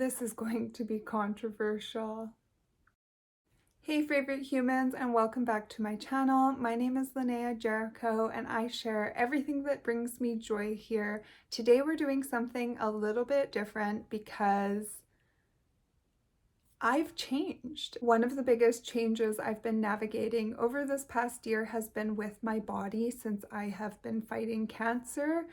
This is going to be controversial. Hey favorite humans, and welcome back to my channel. My name is Linnea Jericho and I share everything that brings me joy here. Today we're doing something a little bit different because I've changed. One of the biggest changes I've been navigating over this past year has been with my body since I have been fighting cancer.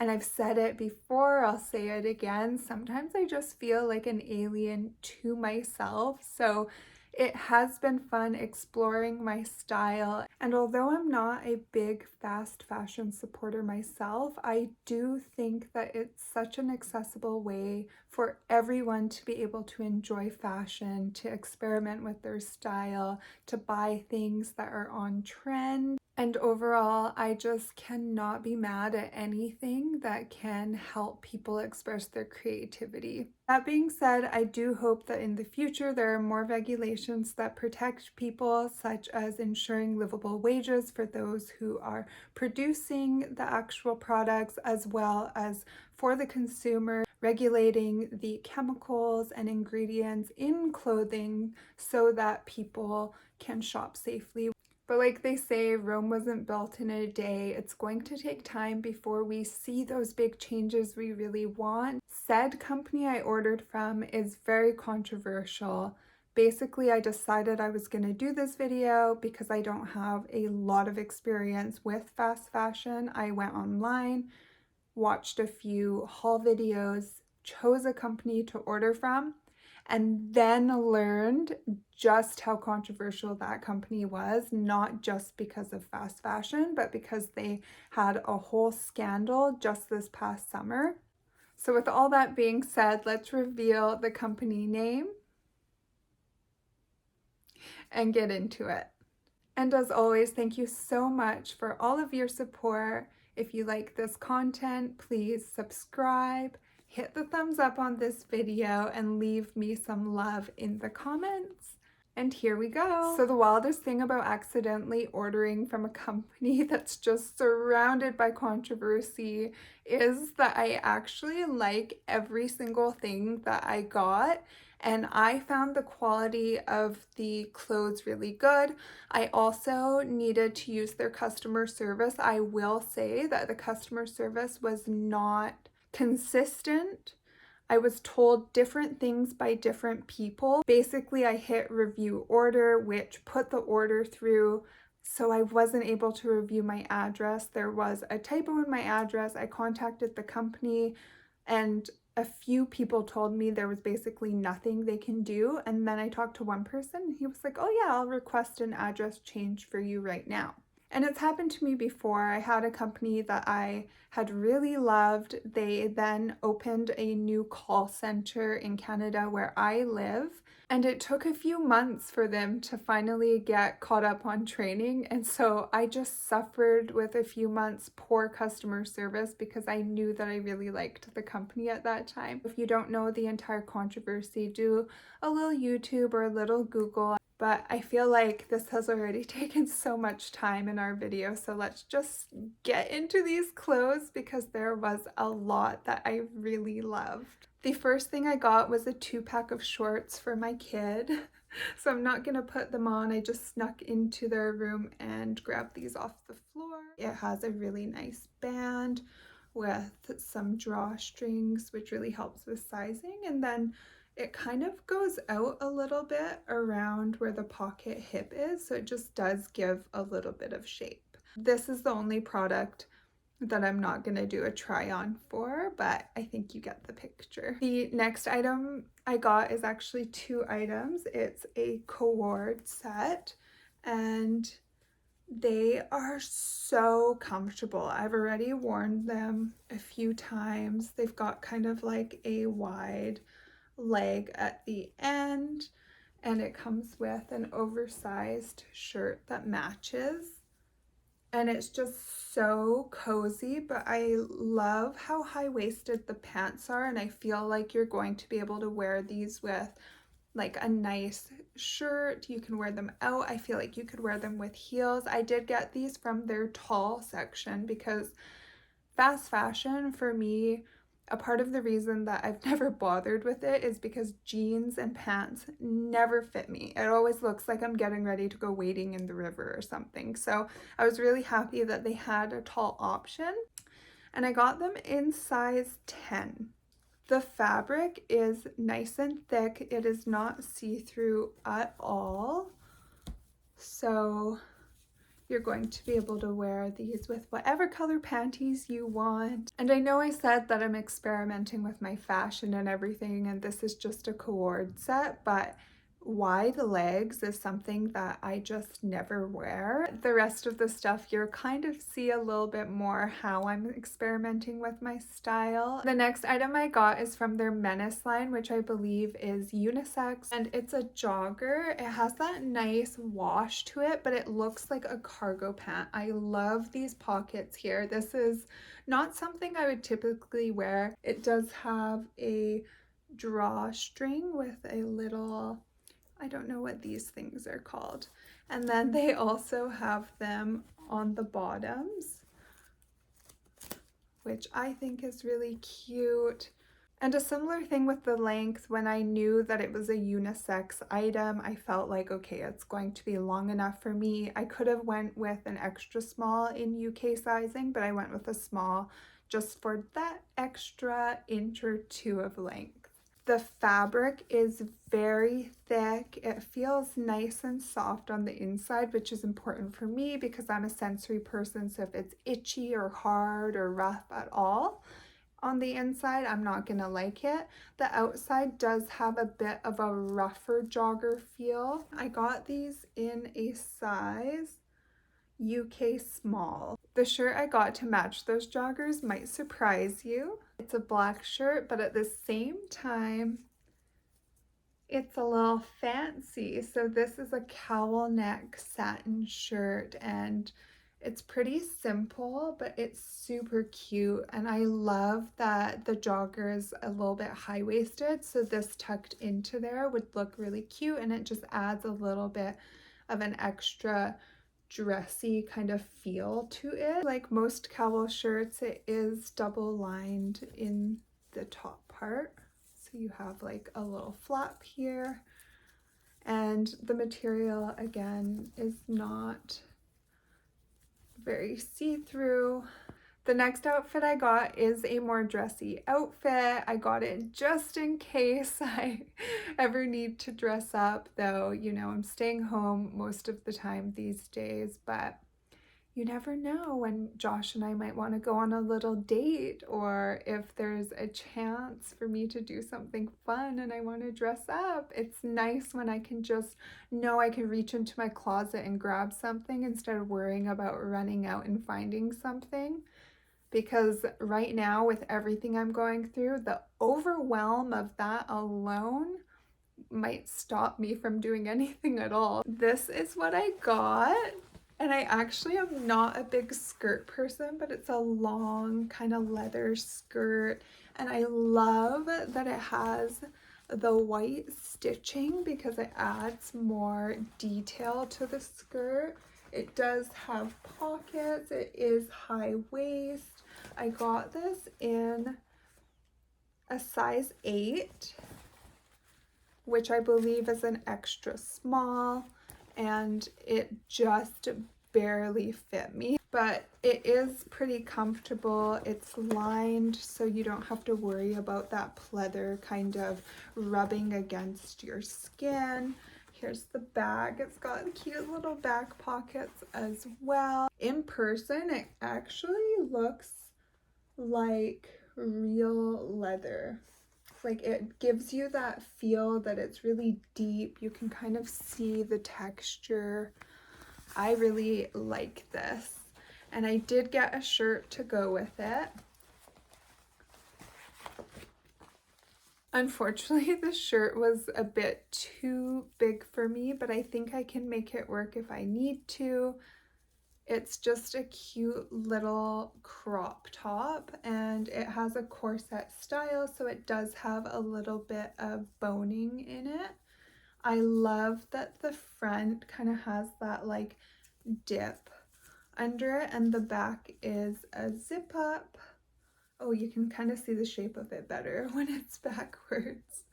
And I've said it before, I'll say it again. Sometimes I just feel like an alien to myself. So it has been fun exploring my style. And although I'm not a big fast fashion supporter myself, I do think that it's such an accessible way for everyone to be able to enjoy fashion, to experiment with their style, to buy things that are on trend. And overall, I just cannot be mad at anything that can help people express their creativity. That being said, I do hope that in the future there are more regulations that protect people, such as ensuring livable wages for those who are producing the actual products, as well as for the consumer, regulating the chemicals and ingredients in clothing so that people can shop safely. But like they say, Rome wasn't built in a day. It's going to take time before we see those big changes we really want. Said company I ordered from is very controversial. Basically, I decided I was going to do this video because I don't have a lot of experience with fast fashion. I went online, watched a few haul videos, chose a company to order from, and then learned just how controversial that company was, not just because of fast fashion, but because they had a whole scandal just this past summer. So with all that being said, let's reveal the company name and get into it. And as always, thank you so much for all of your support. If you like this content, please subscribe, hit the thumbs up on this video, and leave me some love in the comments. And here we go. So the wildest thing about accidentally ordering from a company that's just surrounded by controversy is that I actually like every single thing that I got. And I found the quality of the clothes really good. I also needed to use their customer service. I will say that the customer service was not consistent. I was told different things by different people. Basically, I hit review order, which put the order through, so I wasn't able to review my address. There was a typo in my address. I contacted the company and a few people told me there was basically nothing they can do. And then I talked to one person and he was like, oh yeah, I'll request an address change for you right now. And it's happened to me before. I had a company that I had really loved. They then opened a new call center in Canada where I live. And it took a few months for them to finally get caught up on training. And so I just suffered with a few months poor customer service because I knew that I really liked the company at that time. If you don't know the entire controversy, do a little YouTube or a little Google. But I feel like this has already taken so much time in our video, so let's just get into these clothes because there was a lot that I really loved. The first thing I got was a 2-pack of shorts for my kid. So I'm not gonna put them on. I just snuck into their room and grabbed these off the floor. It has a really nice band with some drawstrings, which really helps with sizing. And then it kind of goes out a little bit around where the pocket hip is, so it just does give a little bit of shape. This is the only product that I'm not gonna do a try on for, but I think you get the picture. The next item I got is actually 2 items. It's a cord set and they are so comfortable. I've already worn them a few times. They've got kind of like a wide leg at the end, and it comes with an oversized shirt that matches, and it's just so cozy. But I love how high-waisted the pants are, and I feel like you're going to be able to wear these with like a nice shirt. You can wear them out. I feel like you could wear them with heels. I did get these from their tall section because fast fashion for me A part of the reason that I've never bothered with it is because jeans and pants never fit me. It always looks like I'm getting ready to go wading in the river or something. So I was really happy that they had a tall option, and I got them in size 10. The fabric is nice and thick. It is not see-through at all. So you're going to be able to wear these with whatever color panties you want. And I know I said that I'm experimenting with my fashion and everything, and this is just a cord set, but wide legs is something that I just never wear. The rest of the stuff you'll kind of see a little bit more how I'm experimenting with my style. The next item I got is from their Menace line, which I believe is unisex, and it's a jogger. It has that nice wash to it, but it looks like a cargo pant. I love these pockets here. This is not something I would typically wear. It does have a drawstring with a little, I don't know what these things are called. And then they also have them on the bottoms, which I think is really cute. And a similar thing with the length. When I knew that it was a unisex item, I felt like, okay, it's going to be long enough for me. I could have went with an extra small in UK sizing, but I went with a small just for that extra inch or two of length. The fabric is very thick. It feels nice and soft on the inside, which is important for me because I'm a sensory person. So if it's itchy or hard or rough at all on the inside, I'm not gonna like it. The outside does have a bit of a rougher jogger feel. I got these in a size UK small. The shirt I got to match those joggers might surprise you. It's a black shirt, but at the same time, it's a little fancy. So this is a cowl neck satin shirt, and it's pretty simple, but it's super cute. And I love that the jogger is a little bit high-waisted, so this tucked into there would look really cute, and it just adds a little bit of an extra dressy kind of feel to it. Like most cowl shirts, it is double lined in the top part. So you have like a little flap here, and the material again is not very see-through. The next outfit I got is a more dressy outfit. I got it just in case I ever need to dress up, though, you know, I'm staying home most of the time these days, but you never know when Josh and I might want to go on a little date, or if there's a chance for me to do something fun and I want to dress up. It's nice when I can just know I can reach into my closet and grab something instead of worrying about running out and finding something. Because right now, with everything I'm going through, the overwhelm of that alone might stop me from doing anything at all. This is what I got. And I actually am not a big skirt person, but it's a long kind of leather skirt. And I love that it has the white stitching because it adds more detail to the skirt. It does have pockets. It is high waist. I got this in a size 8, which I believe is an extra small, and it just barely fit me. But it is pretty comfortable. It's lined, so you don't have to worry about that pleather kind of rubbing against your skin. Here's the bag. It's got cute little back pockets as well. In person, it actually looks like real leather. Like, it gives you that feel that it's really deep. You can kind of see the texture. I really like this. And I did get a shirt to go with it. Unfortunately, the shirt was a bit too big for me, but I think I can make it work if I need to. It's just a cute little crop top, and it has a corset style, so it does have a little bit of boning in it. I love that the front kind of has that like dip under it, and the back is a zip up. Oh, you can kind of see the shape of it better when it's backwards.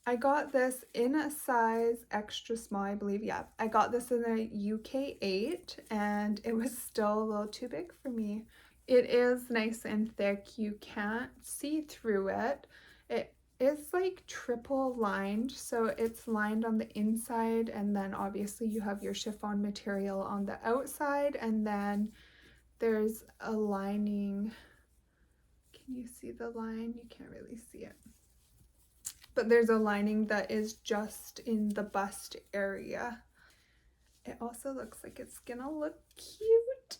I got this in a size extra small, I believe. Yeah, I got this in a UK 8 and it was still a little too big for me. It is nice and thick. You can't see through it. It is like triple lined, so it's lined on the inside, and then obviously you have your chiffon material on the outside, and then there's a lining. Can you see the line? You can't really see it. But there's a lining that is just in the bust area. It also looks like it's gonna look cute.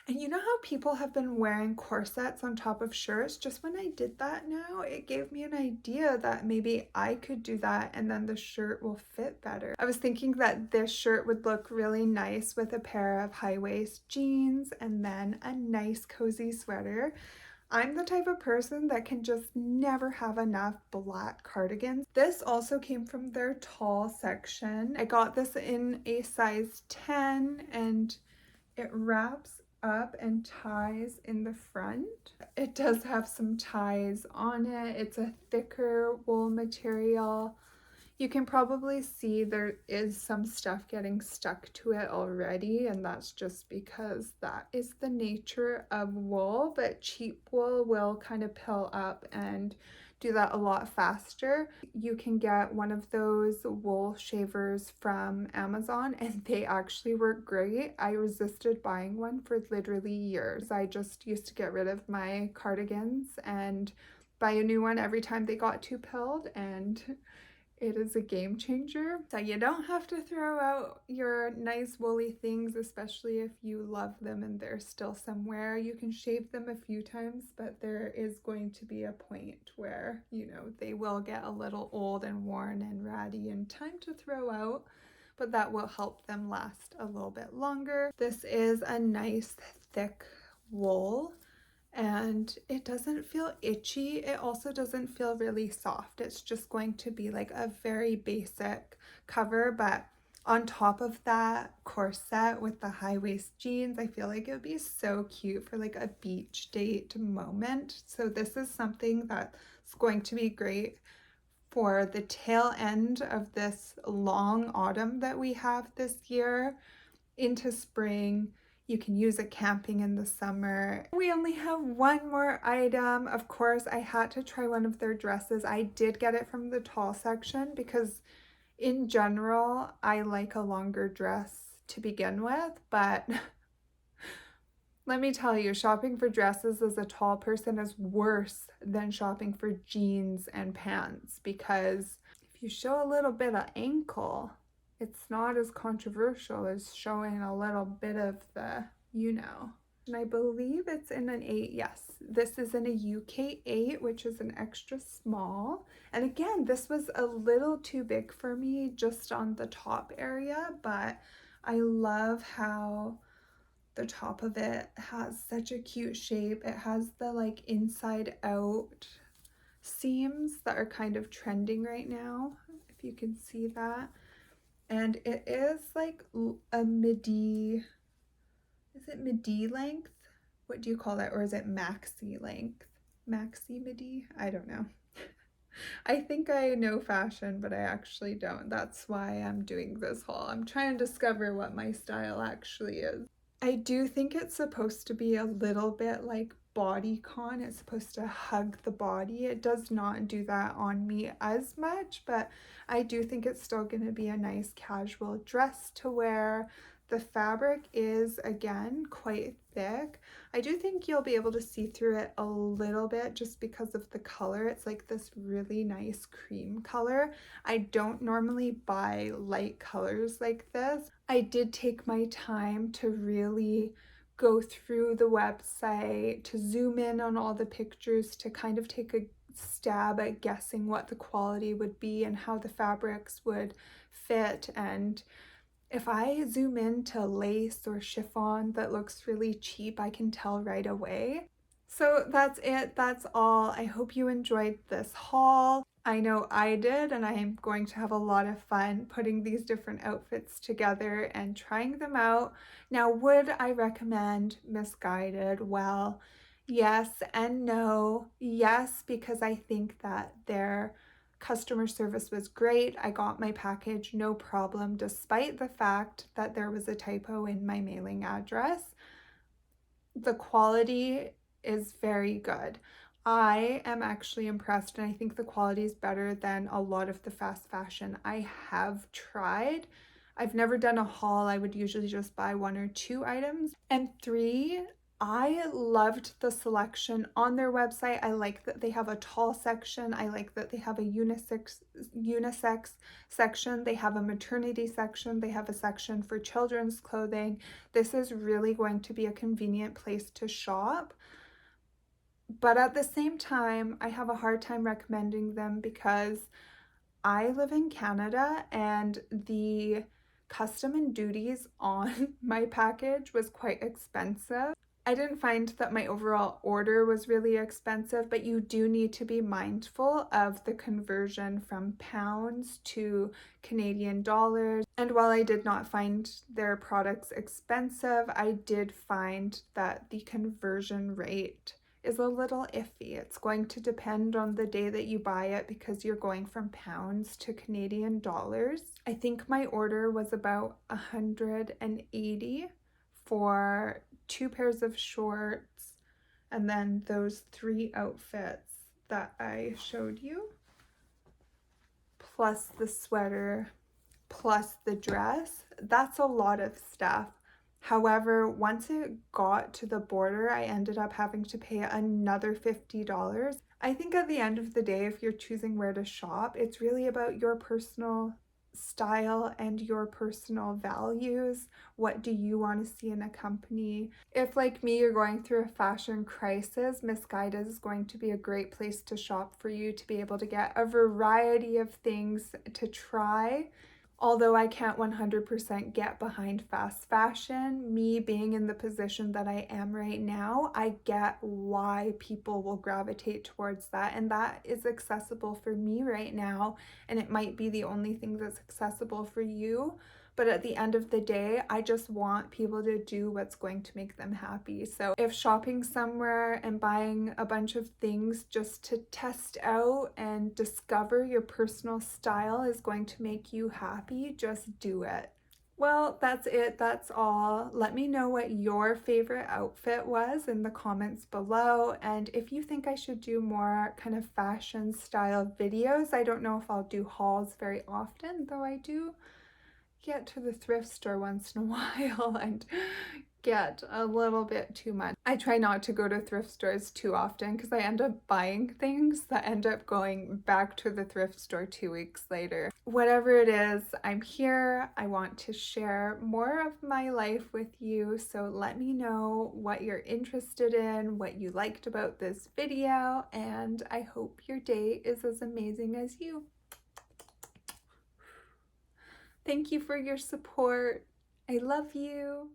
And you know how people have been wearing corsets on top of shirts? Just when I did that now, it gave me an idea that maybe I could do that and then the shirt will fit better. I was thinking that this shirt would look really nice with a pair of high-waist jeans and then a nice cozy sweater. I'm the type of person that can just never have enough black cardigans. This also came from their tall section. I got this in a size 10 and it wraps up and ties in the front. It does have some ties on it. It's a thicker wool material. You can probably see there is some stuff getting stuck to it already, and that's just because that is the nature of wool, but cheap wool will kind of pill up and do that a lot faster. You can get one of those wool shavers from Amazon and they actually work great. I resisted buying one for literally years. I just used to get rid of my cardigans and buy a new one every time they got too pilled, and it is a game changer. So you don't have to throw out your nice woolly things, especially if you love them and they're still somewhere. You can shave them a few times, but there is going to be a point where, you know, they will get a little old and worn and ratty and time to throw out, but that will help them last a little bit longer. This is a nice thick wool, and it doesn't feel itchy. It also doesn't feel really soft. It's just going to be like a very basic cover, but on top of that corset with the high-waist jeans, I feel like it would be so cute for like a beach date moment. So this is something that's going to be great for the tail end of this long autumn that we have this year into spring. You can use it camping in the summer. We only have one more item. Of course, I had to try one of their dresses. I did get it from the tall section because in general, I like a longer dress to begin with, but let me tell you, shopping for dresses as a tall person is worse than shopping for jeans and pants, because if you show a little bit of ankle, it's not as controversial as showing a little bit of the, you know. And I believe it's in an 8. Yes, this is in a UK 8, which is an extra small. And again, this was a little too big for me just on the top area, but I love how the top of it has such a cute shape. It has the like inside out seams that are kind of trending right now, if you can see that. And it is like a midi, is it midi length? What do you call that? Or is it maxi length? Maxi midi? I don't know. I think I know fashion, but I actually don't. That's why I'm doing this haul. I'm trying to discover what my style actually is. I do think it's supposed to be a little bit like bodycon. It's supposed to hug the body. It does not do that on me as much, but I do think it's still going to be a nice casual dress to wear. The fabric is, again, quite thick. I do think you'll be able to see through it a little bit just because of the color. It's like this really nice cream color. I don't normally buy light colors like this. I did take my time to really go through the website, to zoom in on all the pictures, to kind of take a stab at guessing what the quality would be and how the fabrics would fit. And if I zoom into lace or chiffon that looks really cheap, I can tell right away. So that's it. That's all. I hope you enjoyed this haul. I know I did, and I am going to have a lot of fun putting these different outfits together and trying them out. Now, would I recommend Misguided? Well, yes and no. Yes, because I think that their customer service was great. I got my package no problem, despite the fact that there was a typo in my mailing address. The quality is very good. I am actually impressed, and I think the quality is better than a lot of the fast fashion I have tried. I've never done a haul. I would usually just buy 1 or 2 items. And 3, I loved the selection on their website. I like that they have a tall section. I like that they have a unisex section. They have a maternity section. They have a section for children's clothing. This is really going to be a convenient place to shop. But at the same time, I have a hard time recommending them because I live in Canada and the custom and duties on my package was quite expensive. I didn't find that my overall order was really expensive, but you do need to be mindful of the conversion from pounds to Canadian dollars. And while I did not find their products expensive, I did find that the conversion rate is a little iffy. It's going to depend on the day that you buy it because you're going from pounds to Canadian dollars. I think my order was about 180 for 2 pairs of shorts and then those 3 outfits that I showed you, plus the sweater, plus the dress. That's a lot of stuff. However, once it got to the border, I ended up having to pay another $50. I think at the end of the day, if you're choosing where to shop, it's really about your personal style and your personal values. What do you want to see in a company? If, like me, you're going through a fashion crisis, Misguided is going to be a great place to shop for you to be able to get a variety of things to try. Although I can't 100% get behind fast fashion, me being in the position that I am right now, I get why people will gravitate towards that. And that is accessible for me right now. And it might be the only thing that's accessible for you. But at the end of the day, I just want people to do what's going to make them happy. So if shopping somewhere and buying a bunch of things just to test out and discover your personal style is going to make you happy, just do it. Well, that's it. That's all. Let me know what your favorite outfit was in the comments below. And if you think I should do more kind of fashion style videos, I don't know if I'll do hauls very often, though I do get to the thrift store once in a while and get a little bit too much. I try not to go to thrift stores too often because I end up buying things that end up going back to the thrift store 2 weeks later. Whatever it is, I'm here. I want to share more of my life with you, so let me know what you're interested in, what you liked about this video, and I hope your day is as amazing as you. Thank you for your support. I love you.